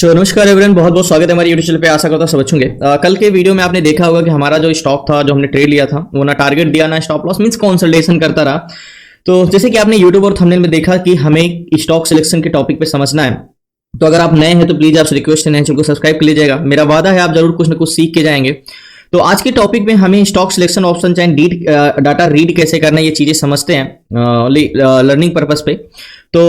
नमस्कार एवरीवन, बहुत बहुत स्वागत है हमारी यूट्यूब चैनल पे। आशा करता हूं सब अच्छे होंगे। कल के वीडियो में आपने देखा होगा कि हमारा जो स्टॉक था, जो हमने ट्रेड लिया था, वो ना टारगेट दिया ना स्टॉप लॉस, मींस कंसोलिडेशन करता रहा। तो जैसे कि आपने यूट्यूब और थंबनेल में देखा कि हमें स्टॉक सिलेक्शन के टॉपिक पे समझना है, तो अगर आप नए हैं तो प्लीज आपसे रिक्वेस्ट है, चैनल को सब्सक्राइब कर लीजिएगा। मेरा वादा है आप जरूर कुछ ना कुछ सीख के जाएंगे। तो आज के टॉपिक में हमें स्टॉक सिलेक्शन ऑप्शन चाहे डाटा रीड कैसे करना है, ये चीजें समझते हैं लर्निंग पर्पस पे। तो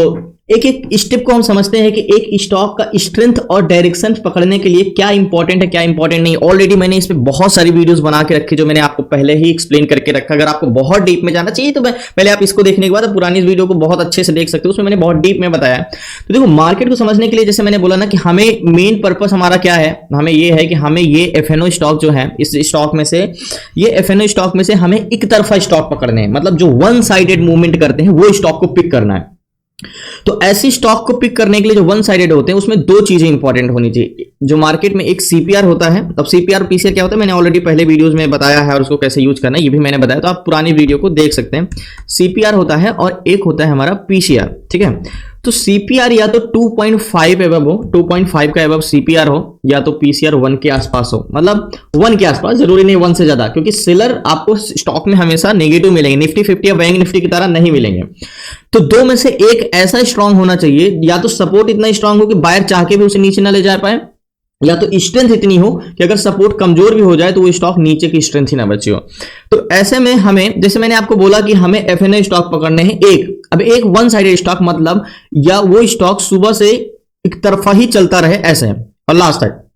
एक एक स्टेप को हम समझते हैं कि एक स्टॉक का स्ट्रेंथ और डायरेक्शन पकड़ने के लिए क्या इंपॉर्टेंट है, क्या इंपॉर्टेंट नहीं। ऑलरेडी मैंने इस पे बहुत सारी वीडियोस बना के रखी, जो मैंने आपको पहले ही एक्सप्लेन करके रखा। अगर आपको बहुत डीप में जाना चाहिए तो पहले आप इसको देखने के बाद पुरानी वीडियो को बहुत अच्छे से देख सकते हो, उसमें मैंने बहुत डीप में बताया। तो देखो, मार्केट को समझने के लिए जैसे मैंने बोला ना कि हमें मेन पर्पस हमारा क्या है, हमें ये है कि हमें ये एफएनओ स्टॉक जो है, इस स्टॉक में से, ये एफएनओ स्टॉक में से हमें एक तरफा स्टॉक पकड़ने हैं, मतलब जो वन साइडेड मूवमेंट करते हैं वो स्टॉक को पिक करना है। तो ऐसी स्टॉक को पिक करने के लिए जो वन साइडेड होते हैं उसमें दो चीजें इंपॉर्टेंट होनी चाहिए। जो मार्केट में एक सीपीआर होता है, अब सीपीआर पीसीआर क्या होता है मैंने ऑलरेडी पहले वीडियोस में बताया है, और उसको कैसे यूज करना है ये भी मैंने बताया, तो आप पुरानी वीडियो को देख सकते हैं। सीपीआर होता है और एक होता है हमारा पीसीआर, ठीक है। तो सीपीआर या तो 2.5 एबव हो, 2.5 का एबव सीपीआर हो, या तो पीसीआर 1 के आसपास हो, मतलब 1 के आसपास, जरूरी नहीं 1 से ज्यादा, क्योंकि सेलर आपको स्टॉक में हमेशा नेगेटिव मिलेंगे, निफ्टी 50 या बैंक निफ्टी की तरह नहीं मिलेंगे। तो दो में से एक ऐसा स्ट्रांग होना चाहिए, या तो सपोर्ट इतना स्ट्रांग हो कि बायर चाह के भी उसे नीचे ना ले जा पाए, या तो स्ट्रेंथ इतनी हो कि अगर सपोर्ट कमजोर भी हो जाए तो वो स्टॉक नीचे की स्ट्रेंथ ही ना बची हो। तो ऐसे में हमें, जैसे मैंने आपको बोला कि हमें एफएनओ स्टॉक पकड़ने हैं एक। अब एक वन साइडेड स्टॉक मतलब, या वो स्टॉक सुबह से एक तरफा ही चलता रहे ऐसे, और लास्ट तक।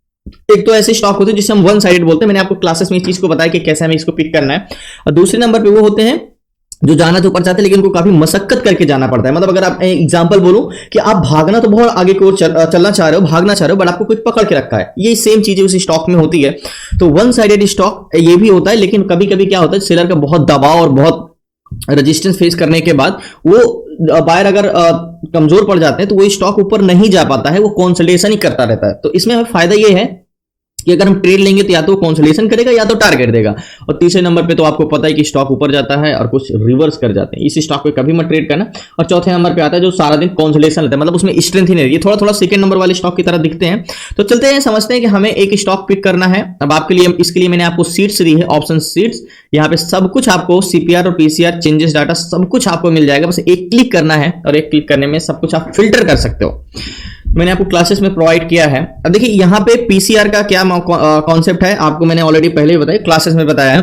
एक तो ऐसे स्टॉक होते हैं जिसे हम वन साइडेड बोलते हैं, मैंने आपको क्लासेस में इस चीज को बताया कि कैसे हमें इसको पिक करना है। और दूसरे नंबर पे वो होते हैं जो जाना तो ऊपर चाहते हैं लेकिन उनको काफी मशक्कत करके जाना पड़ता है। मतलब अगर आप एग्जांपल बोलूं कि आप भागना तो बहुत आगे की ओर चलना चाह रहे हो, भागना चाह रहे हो, बट आपको कुछ पकड़ के रखा है, ये सेम चीजें उस स्टॉक में होती है। तो वन साइडेड स्टॉक ये भी होता है, लेकिन कभी कभी क्या होता है, सेलर का बहुत दबाव और बहुत रेजिस्टेंस फेस करने के बाद वो बायर अगर कमजोर पड़ जाते हैं तो वो स्टॉक ऊपर नहीं जा पाता है, वो कंसोलिडेशन ही करता रहता है। तो इसमें हमें फायदा ये है कि अगर हम ट्रेड लेंगे तो या तो कंसोलिडेशन करेगा या तो टारगेट देगा। और तीसरे नंबर पे तो आपको पता है कि स्टॉक ऊपर जाता है और कुछ रिवर्स कर जाते हैं, इस स्टॉक पे कभी मत ट्रेड करना। और चौथे नंबर पे आता है जो सारा दिन कंसोलिडेशन लेता है, मतलब उसमें स्ट्रेंथ ही नहीं, ये थोड़ा थोड़ा सेकंड नंबर वाले स्टॉक की तरह दिखते हैं। तो चलते हैं, समझते हैं कि हमें एक स्टॉक पिक करना है। अब आपके लिए, इसके लिए मैंने आपको सीट्स दी है, ऑप्शन सीट्स। यहाँ पे सब कुछ आपको सीपीआर और पीसीआर, चेंजेस डाटा, सब कुछ आपको मिल जाएगा। बस एक क्लिक करना है और एक क्लिक करने में सब कुछ आप फिल्टर कर सकते हो। मैंने आपको क्लासेस में प्रोवाइड किया है। अब देखिए यहाँ पे पीसीआर का क्या कॉन्सेप्ट है, आपको मैंने ऑलरेडी पहले ही बताया, क्लासेस में बताया है।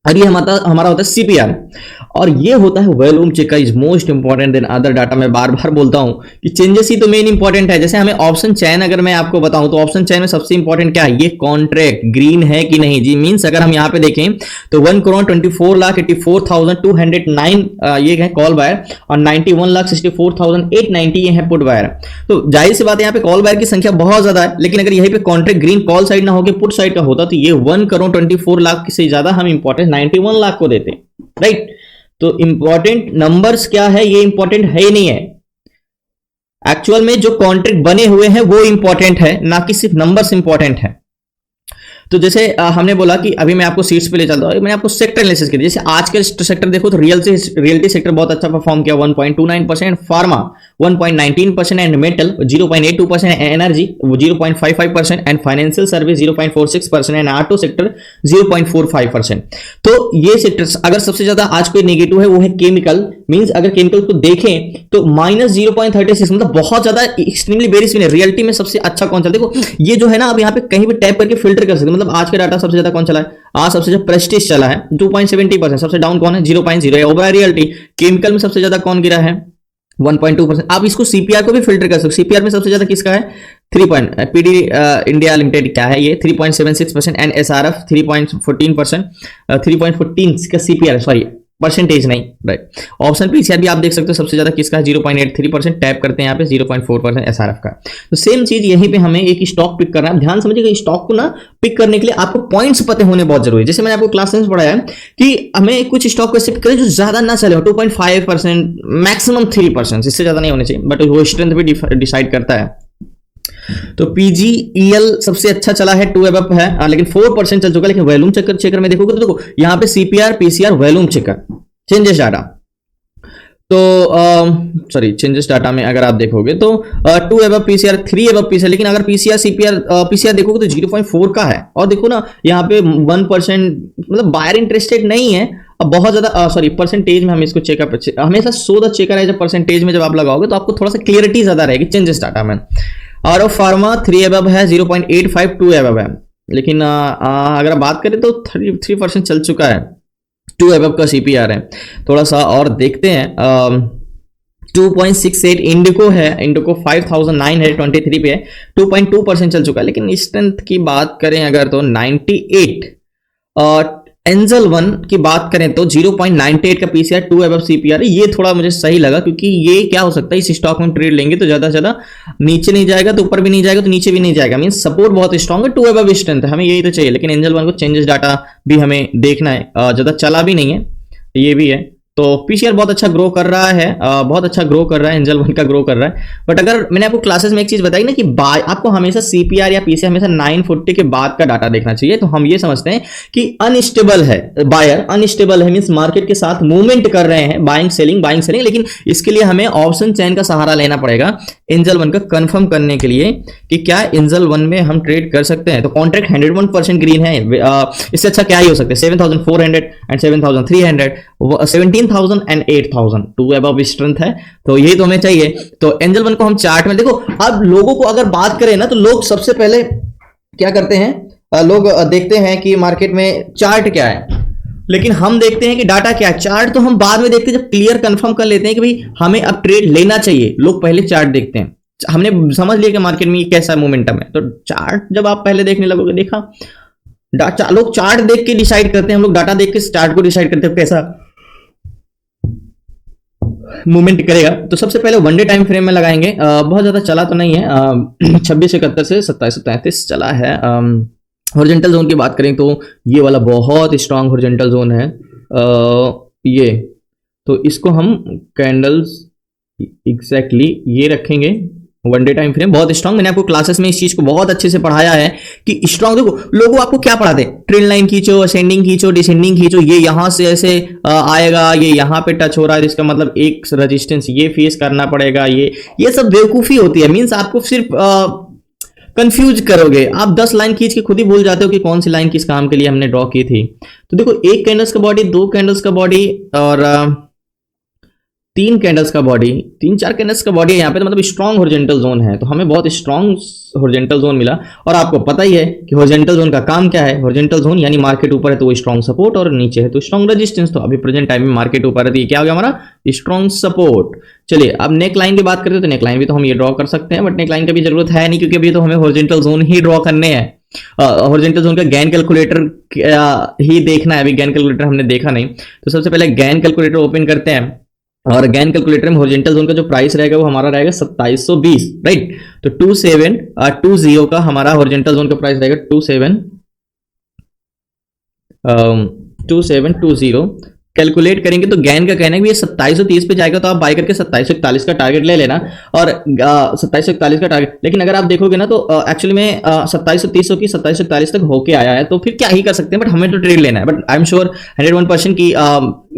और ये हमारा होता है सीपीआर, और ये होता है वॉल्यूम चेक का, is most important than other data. मैं बार बार बोलता हूं कि चेंजेस ही तो मेन इंपॉर्टेंट है। जैसे हमें ऑप्शन चैन, अगर मैं आपको बताऊं तो ऑप्शन चैन में सबसे इंपॉर्टेंट क्या है, ये कॉन्ट्रैक्ट ग्रीन है कि नहीं जी। मींस अगर हम यहां पे देखें तो 1,24,84,209 ये है कॉल बायर, और 91,64,890 ये है पुट बायर। तो जाहिर सी बात है यहाँ पे कॉल बायर की संख्या बहुत ज्यादा है, लेकिन अगर यहीं पे कॉन्ट्रैक्ट ग्रीन कॉल साइड ना होकर पुट साइड का होता तो ये 1,24,00,000 से ज्यादा हम इंपॉर्टेंट 91 लाख को देते, राइट। तो इंपॉर्टेंट नंबर्स क्या है, ये इंपॉर्टेंट है ही नहीं है। एक्चुअल में जो कॉन्ट्रैक्ट बने हुए हैं वो इंपॉर्टेंट है, ना कि सिर्फ नंबर्स इंपॉर्टेंट है। तो जैसे हमने बोला कि अभी मैं आपको सीट्स पे ले चलता हूं, मैंने आपको सेक्टर एनालिसिस किया। जैसे आज के सेक्टर देखो तो रियल्टी सेक्टर बहुत अच्छा परफॉर्म किया, 1.29%, pharma 1.19%, and metal 0.82%, energy 0.55%, and financial service 0.46%, and auto sector 0.45%। तो ये सेक्टर्स, अगर सबसे ज्यादा आज कोई नेगेटिव है वो है केमिकल। मींस अगर केमिकल को देखें तो -0.36, मतलब बहुत ज्यादा एक्सट्रीमली बेरिश भी नहीं। रियल्टी में सबसे अच्छा कौन सा, देखो ये जो है ना, अब यहाँ पे कहीं भी टैप करके फिल्टर कर सकते, मतलब आज का डाटा सबसे ज्यादा कौन चला है, आज सबसे ज्यादा प्रेस्टीज चला है 2.70%, सबसे डाउन कौन है 0.0, ओवरऑल रियल्टी। केमिकल में सबसे ज्यादा कौन गिरा है 1.2%। आप इसको सीपीआर को भी फिल्टर कर सकते। सीपीआर में सबसे ज्यादा किसका है 3 पीडी इंडिया लिमिटेड क्या है ये 3.76%, एंड एसआरएफ 3.14%, 3.14 का सीपीआर, सॉरी परसेंटेज नहीं, राइट। ऑप्शन पीसीआर भी आप देख सकते हो सबसे ज्यादा किसका है 0.83%, टैप करते हैं यहाँ पे 0.4% एसआरएफ का। तो सेम चीज यहीं पे हमें एक स्टॉक पिक करना है। ध्यान समझिएगा, स्टॉक को ना पिक करने के लिए आपको पॉइंट्स पते होने बहुत जरूरी है। जैसे मैंने आपको क्लास में पढ़ाया है कि हमें कुछ स्टॉक को पिक करें जो ज्यादा ना चले, 2.5%, मैक्सिमम 3%, इससे ज्यादा नहीं होने चाहिए, बट वो स्ट्रेंथ भी डिसाइड करता है। तो पीजीईएल सबसे अच्छा चला है, 2 अबव है, लेकिन 4% चल चुका है। लेकिन वॉल्यूम चेकर में देखोगे तो देखो यहाँ पे CPR PCR volume checker changes data तो सॉरी चेंजेस डाटा में अगर आप देखोगे तो 2 एबव पीसीआर, 3 एबव पीसीआर, लेकिन अगर पीसीआर पीसीआर देखोगे तो 0.4 का है। और देखो ना यहाँ पे 1%, मतलब बायर इंटरेस्टेड नहीं है। अब बहुत ज्यादा सॉरी परसेंटेज में हम इसको चेकअप, हमेशा शो द चेकर है परसेंटेज में जब आप लगाओगे तो आपको थोड़ा सा क्लियरिटी ज्यादा रहेगी चेंजेस डाटा में। और ऑफ फार्मा 3 एबव है, 0.85 2 एबव है, लेकिन अगर आप बात करें तो 3% चल चुका है, 2 एबव का सीपीआर है। थोड़ा सा और देखते हैं, 2.68 इंडिको है, इंडिको 5923 पे है, 2.2% चल चुका है। लेकिन स्ट्रेंथ की बात करें अगर तो 98, और एंजल वन की बात करें तो 0.98 का पीसीआर, 2 एबव सीपीआर। ये थोड़ा मुझे सही लगा, क्योंकि ये क्या हो सकता है, इस स्टॉक में ट्रेड लेंगे तो ज्यादा से ज्यादा नीचे नहीं जाएगा तो ऊपर भी नहीं जाएगा तो नीचे भी नहीं जाएगा, मीन सपोर्ट बहुत स्ट्रॉन्ग है, 2 एबव स्ट्रेंथ है, हमें यही तो चाहिए। लेकिन एंजल वन को चेंजेस डाटा भी हमें देखना है, ज्यादा चला भी नहीं है, ये भी है। तो पीसीआर बहुत अच्छा ग्रो कर रहा है, बहुत अच्छा ग्रो कर रहा है, एंजल वन का ग्रो कर रहा है। बट अगर मैंने आपको क्लासेस में एक चीज बताई ना कि आपको हमेशा सीपीआर या पीसीआर हमेशा 940 के बाद का डाटा देखना चाहिए। तो हम ये समझते हैं कि अनस्टेबल है, बायर अनस्टेबल है, मींस मार्केट के साथ मूवमेंट कर रहे हैं, बाइंग सेलिंग, लेकिन इसके लिए हमें ऑप्शन चेन का सहारा लेना पड़ेगा एंजल वन का कंफर्म करने के लिए कि क्या एंजल वन में हम ट्रेड कर सकते हैं। तो कॉन्ट्रैक्ट 101% ग्रीन है, इससे अच्छा क्या ही हो सकता है। 7400 एंड 7300, 17,000 एंड 8,000, 2 एबव स्ट्रेंथ है, तो यही तो हमें चाहिए। तो एंजल वन को हम चार्ट में देखो। अब लोगों को अगर बात करें ना तो लोग सबसे पहले क्या करते हैं, लोग देखते हैं कि मार्केट में चार्ट क्या है, लेकिन हम देखते हैं कि डाटा क्या है। चार्ट तो हम बाद में देखते हैं, जब क्लियर कंफर्म कर लेते हैं कि भाई हमें अब ट्रेड लेना चाहिए, लोग पहले चार्ट देखते हैं। हमने समझ लिया कि मार्केट में कैसा मोमेंटम है, तो चार्ट जब आप पहले देखने लगोगे, देखा लोग चार्ट देख के डिसाइड करते हैं, हम लोग डाटा देख के चार्ट को डिसाइड करते हैं कैसा मूवमेंट करेगा। तो सबसे पहले वनडे टाइम फ्रेम में लगाएंगे, बहुत ज्यादा चला तो नहीं है, 2671 से 2733 चला है। हॉरिजॉन्टल जोन की बात करें तो ये वाला बहुत स्ट्रांग हॉरिजॉन्टल जोन है, ये तो इसको हम कैंडल्स एग्जैक्टली ये रखेंगे। वनडे टाइम फ्रेम बहुत स्ट्रांग, मैंने आपको क्लासेस में इस चीज को बहुत अच्छे से पढ़ाया है कि स्ट्रांग। देखो लोगों आपको क्या पढ़ाते हैं, ट्रेंड लाइन खींचो, असेंडिंग खींचो, डिसेंडिंग खींचो, ये यहां से ऐसे आएगा, ये यहां पे टच हो रहा है, इसका मतलब एक रेजिस्टेंस ये फेस करना पड़ेगा, ये सब बेवकूफी होती है। मींस आपको सिर्फ कंफ्यूज करोगे, आप 10 लाइन खींच के खुद ही भूल जाते हो कि कौन सी लाइन किस काम के लिए हमने ड्रॉ की थी। तो देखो एक कैंडल्स का बॉडी, 2 कैंडल्स का बॉडी और 3 कैंडल्स का बॉडी, 3-4 कैंडल्स का बॉडी है यहाँ पे, तो मतलब स्ट्रॉन्ग हॉरिजॉन्टल जोन है। तो हमें बहुत स्ट्रॉन्ग हॉरिजॉन्टल जोन मिला। और आपको पता ही है कि हॉरिजॉन्टल जोन का काम क्या है, हॉरिजॉन्टल जोन यानी मार्केट ऊपर है तो वो स्ट्रॉन्ग सपोर्ट, और नीचे है तो स्ट्रॉन्ग रेजिस्टेंस। तो अभी प्रेजेंट टाइम में मार्केट ऊपर है तो ये क्या हो गया हमारा स्ट्रॉन्ग सपोर्ट। चलिए अब नेक लाइन की बात करते हैं, तो नेक लाइन भी तो हम ये ड्रॉ कर सकते हैं, बट नेक लाइन का भी जरूरत है नहीं, क्योंकि अभी तो हमें हॉरिजॉन्टल जोन ही ड्रॉ करने हैं। हॉरिजॉन्टल जोन का गैन कैलकुलेटर ही देखना है, अभी गैन कैलकुलेटर हमने देखा नहीं। तो सबसे पहले गैन कैलकुलेटर ओपन करते हैं, और गैन कैलकुलेटर में हॉरिजॉन्टल जोन का जो प्राइस रहेगा वो हमारा रहेगा 2720, राइट। तो 2720 का हमारा हॉरिजॉन्टल जोन का प्राइस रहेगा 2720। कैलकुलेट करेंगे तो गैन का कहना है कि ये 2730 पे जाएगा, तो आप बाय करके 2741 का टारगेट ले लेना, और 2741 का टारगेट। लेकिन अगर आप देखोगे ना तो एक्चुअली में 2730 की 2741 तक होके आया है, तो फिर क्या ही कर सकते हैं, बट हमें तो ट्रेड लेना है। बट आई एम श्योर 101% की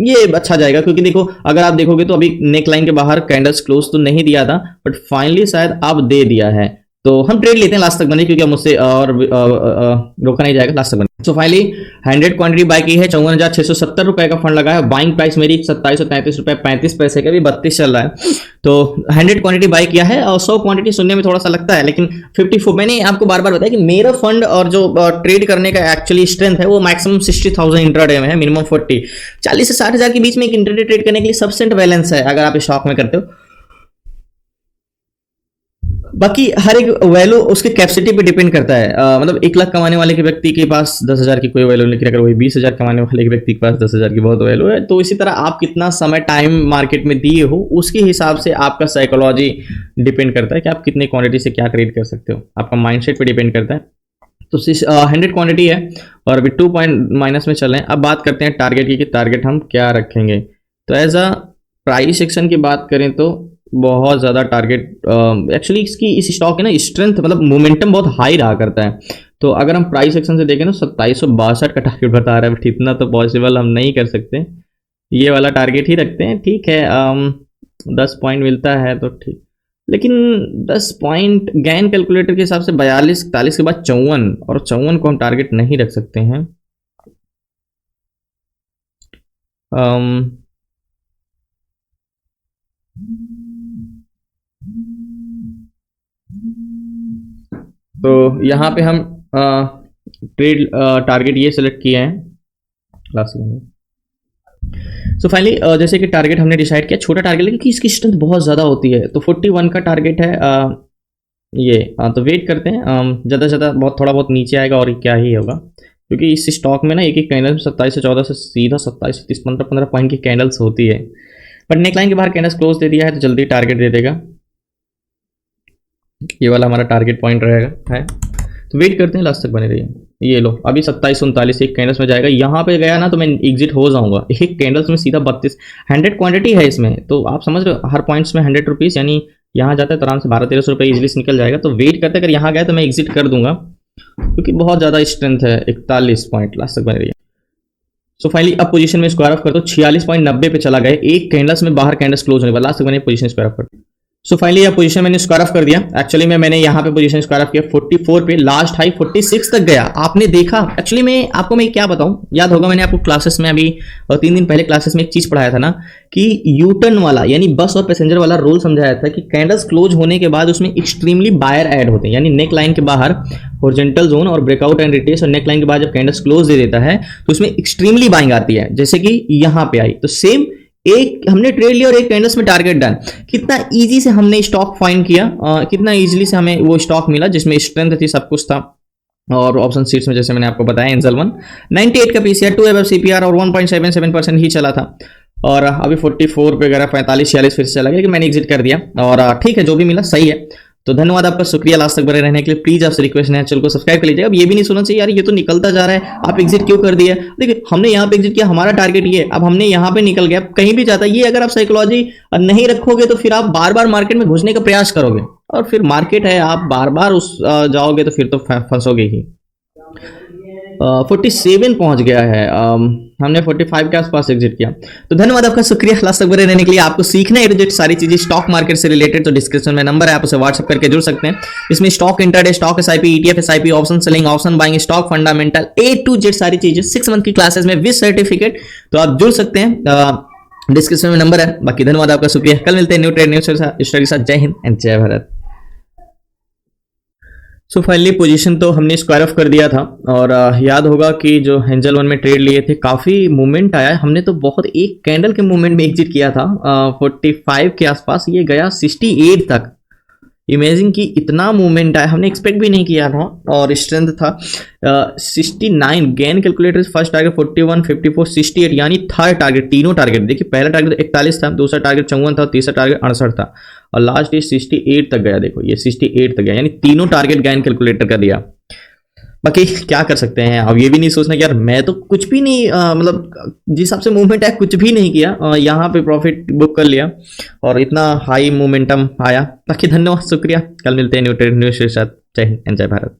ये अच्छा जाएगा, क्योंकि देखो अगर आप देखोगे तो अभी नेक लाइन के बाहर कैंडल्स क्लोज तो नहीं दिया था, बट फाइनली शायद अब दे दिया है। तो हम ट्रेड लेते हैं लास्ट तक बने, क्योंकि मुझसे और रोका नहीं जाएगा लास्ट तक बने। सो फाइनली 100 क्वांटिटी बाय की है, 54,670 रुपए का फंड लगा है। बाइंग प्राइस मेरी 2733 रुपए 35 पैसे का भी 32 चल रहा है। तो 100 क्वांटिटी बाय किया है, और 100 क्वांटिटी सुनने में थोड़ा सा लगता है, लेकिन 54, मैंने आपको बार बार बताया कि मेरा फंड और जो ट्रेड करने का एक्चुअली स्ट्रेंथ है वो मैक्सिमम 60,000 इंट्राडे में है, मिनिमम 40 से 60,000 के बीच में एक इंट्राडे ट्रेड करने के लिए सफिशिएंट बैलेंस है अगर आप स्टॉक में करते हो। बाकी हर एक वैल्यू उसके कैपेसिटी पे डिपेंड करता है, मतलब 1 लाख कमाने वाले के व्यक्ति के पास 10,000 की कोई वैल्यू, लेकिन अगर वही 20,000 कमाने वाले के व्यक्ति के पास 10,000 की बहुत वैल्यू है। तो इसी तरह आप कितना समय टाइम मार्केट में दिए हो उसके हिसाब से आपका साइकोलॉजी डिपेंड करता है कि आप कितनी क्वांटिटी से क्या ट्रेड कर सकते हो, आपका माइंडसेट पे डिपेंड करता है। तो 100 क्वांटिटी है और अभी 2 पॉइंट माइनस में चल रहे हैं। अब बात करते हैं टारगेट की कि टारगेट हम क्या रखेंगे। तो एज अ प्राइस सेक्शन की बात करें तो बहुत ज़्यादा टारगेट एक्चुअली इसकी इस स्टॉक की ना स्ट्रेंथ मतलब मोमेंटम बहुत हाई रहा करता है। तो अगर हम प्राइस सेक्शन से देखें तो 2762 का टारगेट बता रहा है, बट इतना तो पॉसिबल हम नहीं कर सकते। ये वाला टारगेट ही रखते हैं, ठीक है। 10 पॉइंट मिलता है तो ठीक, लेकिन 10 पॉइंट गैन कैलकुलेटर के हिसाब से 42 41 के बाद 54, और 54 को हम टारगेट नहीं रख सकते हैं। तो यहाँ पे हम ट्रेड टारगेट ये सेलेक्ट किए हैं क्लास में। सो फाइनली जैसे कि टारगेट हमने डिसाइड किया, छोटा टारगेट लेकिन इसकी स्ट्रेंथ बहुत ज़्यादा होती है, तो 41 का टारगेट है ये। तो वेट करते हैं, ज़्यादा से ज़्यादा बहुत थोड़ा बहुत नीचे आएगा और क्या ही होगा, क्योंकि इस स्टॉक में ना एक एक कैंडल में 27 से 14 से सीधा 27 30 15 पॉइंट की कैंडल्स होती है। बट नेकलाइन के बाहर कैंडल्स क्लोज दे दिया है तो जल्दी टारगेट दे देगा। ये वाला हमारा टारगेट पॉइंट रहेगा है, तो वेट करते हैं, लास्ट तक बने रहिए। ये लो अभी 27 39 एक कैंडल्स में जाएगा, यहाँ पे गया ना तो मैं एग्जिट हो जाऊंगा। एक कैंडल्स में सीधा 32 100 क्वांटिटी है इसमें, तो आप समझ रहे हो हर पॉइंट्स में 100 रुपीज़, यानी यहाँ जाता है तो आराम से 1200-1300 रुपये इजिली निकल जाएगा। तो वेट करते अगर यहाँ गया तो मैं एग्जिट कर दूंगा, क्योंकि बहुत ज़्यादा स्ट्रेंथ है। 41 पॉइंट लास्ट तक बने रहिए। सो फाइनली अब पोजीशन में स्क्वायर ऑफ कर दो, 46.90 पे चला गया, एक कैंडल्स में बाहर कैंडल्स क्लोज होने वाला, लास्ट तक मैंने पोजीशन स्क्वायर ऑफ कर। सो फाइनली यह पोजीशन मैंने स्क्वायर ऑफ कर दिया। एक्चुअली मैंने यहाँ पे पोजीशन स्क्वायर ऑफ किया 44 पे, लास्ट हाई 46 तक गया, आपने देखा। एक्चुअली मैं आपको मैं क्या बताऊं, याद होगा मैंने आपको क्लासेस में अभी 3 दिन पहले क्लासेस में एक चीज पढ़ाया था ना, कि यूटर्न वाला यानी बस और पैसेंजर वाला रूल समझाया था कि कैंडल्स क्लोज होने के बाद उसमें एक्सट्रीमली बायर ऐड होते हैं, यानी नेक लाइन के बाहर हॉरिजॉन्टल जोन और ब्रेकआउट एंड रिट्रेस, और नेक लाइन के बाद जब कैंडल्स क्लोज दे देता है तो उसमें एक्सट्रीमली बाइंग आती है, जैसे कि यहाँ पे आई। तो सेम एक हमने ट्रेड लिया और एक कैंडल्स में टारगेट डन। कितना इजी से हमने स्टॉक फाइंड किया, कितना इजीली से हमें वो स्टॉक मिला जिसमें स्ट्रेंथ थी, सब कुछ था। और ऑप्शन सीट्स में जैसे मैंने आपको बताया, एंजल 1 98 का पीसीआर, 2 अबव सीपीआर और 1.77% ही चला था। और अभी 44 पे वगैरह 45 46 फिर से चला गया कि मैंने एग्जिट कर दिया। और ठीक है, जो भी मिला सही है। तो धन्यवाद आपका, शुक्रिया लास्ट तक बने रहने के लिए। प्लीज आपसे रिक्वेस्ट है, चैनल को सब्सक्राइब कर लीजिएगा। अब ये भी नहीं सुनना चाहिए यार ये तो निकलता जा रहा है, आप एग्जिट क्यों कर दिए। देखिए हमने यहाँ पे एग्जिट किया, हमारा टारगेट ये, अब हमने यहाँ पे निकल गया, कहीं भी जाता है ये। अगर आप साइकोलॉजी नहीं रखोगे तो फिर आप बार बार मार्केट में घुसने का प्रयास करोगे, और फिर मार्केट है, आप बार बार उस जाओगे तो फिर तो फंसोगे ही। 47 पहुंच गया है, हमने 45 के आसपास एग्जिट किया। तो धन्यवाद आपका, शुक्रिया लास्ट तक बने रहने के लिए। आपको सीखना है सारी चीजें स्टॉक मार्केट से रिलेटेड, तो डिस्क्रिप्शन में नंबर है, आप उसे व्हाट्सएप करके जुड़ सकते हैं। इसमें stock intraday, stock SIP, ETF SIP, option selling, option buying, stock fundamental, A to Z सारी चीजें 6 मंथ की क्लासेस में विद सर्टिफिकेट, तो आप जुड़ सकते हैं। डिस्क्रिप्शन में नंबर है। बाकी धन्यवाद आपका, शुक्रिया। कल मिलते हैं न्यू ट्रेड न्यू स्टडी के साथ। जय हिंद एंड जय भारत। सो फाइनली पोजीशन तो हमने स्क्वायर ऑफ कर दिया था, और याद होगा कि जो एंजल 1 में ट्रेड लिए थे काफ़ी मूवमेंट आया है। हमने तो बहुत एक कैंडल के मूवमेंट में एग्जिट किया था, 45 के आसपास, ये गया 68 तक। इमेजिन कि इतना मूवमेंट आया, हमने एक्सपेक्ट भी नहीं किया था। और स्ट्रेंथ था 69 गेन कैलकुलेटर, फर्स्ट टारगेट 41 54 68, यानी थर्ड टारगेट, तीनों टारगेट देखिए, पहला टारगेट 41 था, दूसरा टारगेट 54 था, तीसरा टारगेट 68 था, और लास्ट ये 68 तक गया। देखो ये 68 तक गया, यानी तीनों टारगेट गेन कैलकुलेटर का दिया। बाकी क्या कर सकते हैं, अब ये भी नहीं सोचना कि यार मैं तो कुछ भी नहीं, मतलब जिस हिसाब से मूवमेंट है कुछ भी नहीं किया, यहाँ पे प्रॉफिट बुक कर लिया और इतना हाई मोमेंटम आया। बाकी धन्यवाद, शुक्रिया। कल मिलते हैं न्यू ट्रेड न्यूज़ के साथ। जय हिंद एंड जय भारत।